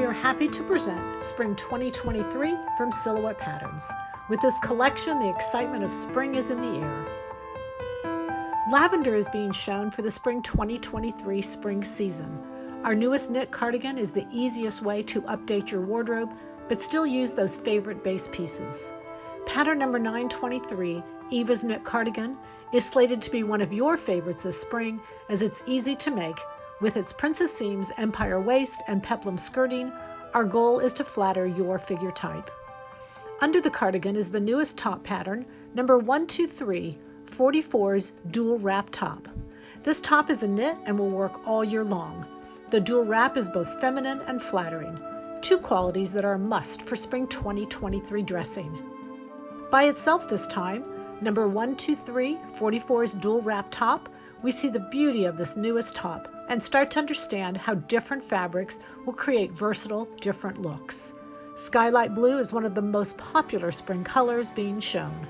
we are happy to present Spring 2023 from Silhouette Patterns. With this collection, the excitement of spring is in the air. Lavender is being shown for the Spring 2023 spring season. Our newest knit cardigan is the easiest way to update your wardrobe, but still use those favorite base pieces. Pattern number 923, Eva's Knit Cardigan, is slated to be one of your favorites this spring as it's easy to make. With its princess seams, empire waist, and peplum skirting, our goal is to flatter your figure type. Under the cardigan is the newest top pattern, number 123, 44's Dual Wrap Top. This top is a knit and will work all year long. The dual wrap is both feminine and flattering, two qualities that are a must for spring 2023 dressing. By itself this time, number 123, 44's Dual Wrap Top, we see the beauty of this newest top and start to understand how different fabrics will create versatile, different looks. Skylight blue is one of the most popular spring colors being shown.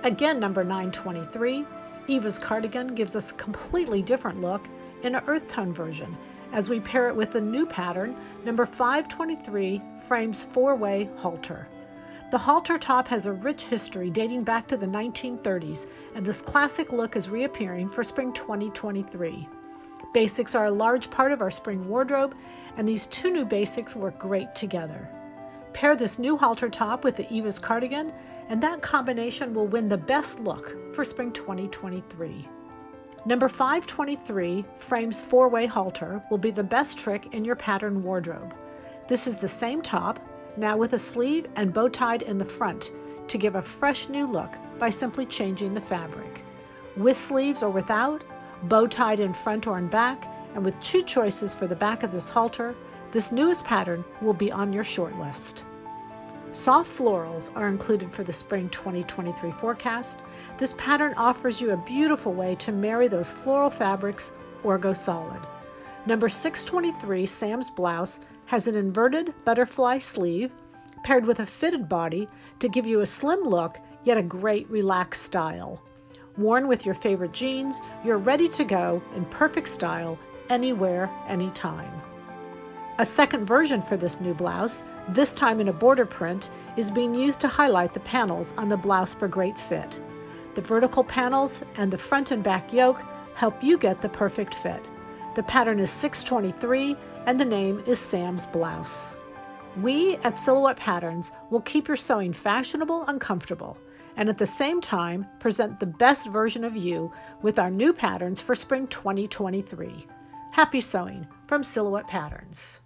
Again, number 923, Eva's Cardigan gives us a completely different look in an earth tone version as we pair it with the new pattern, number 523, Frame's four-way halter. The halter top has a rich history dating back to the 1930s, and this classic look is reappearing for spring 2023. Basics are a large part of our spring wardrobe, and these two new basics work great together. Pair this new halter top with the Eva's Cardigan, and that combination will win the best look for spring 2023. Number 523, Frame's four-way halter, will be the best trick in your pattern wardrobe. This is the same top, now with a sleeve and bow tied in the front, to give a fresh new look by simply changing the fabric. With sleeves or without, bow tied in front or in back, and with two choices for the back of this halter, this newest pattern will be on your short list. Soft florals are included for the spring 2023 forecast. This pattern offers you a beautiful way to marry those floral fabrics or go solid. Number 623, Sam's blouse, has an inverted butterfly sleeve paired with a fitted body to give you a slim look yet a great relaxed style. Worn with your favorite jeans, you're ready to go in perfect style anywhere, anytime. A second version for this new blouse, this time in a border print, is being used to highlight the panels on the blouse for great fit. The vertical panels and the front and back yoke help you get the perfect fit. The pattern is 623 and the name is Sam's Blouse. We at Silhouette Patterns will keep your sewing fashionable and comfortable, and at the same time present the best version of you with our new patterns for spring 2023. Happy sewing from Silhouette Patterns.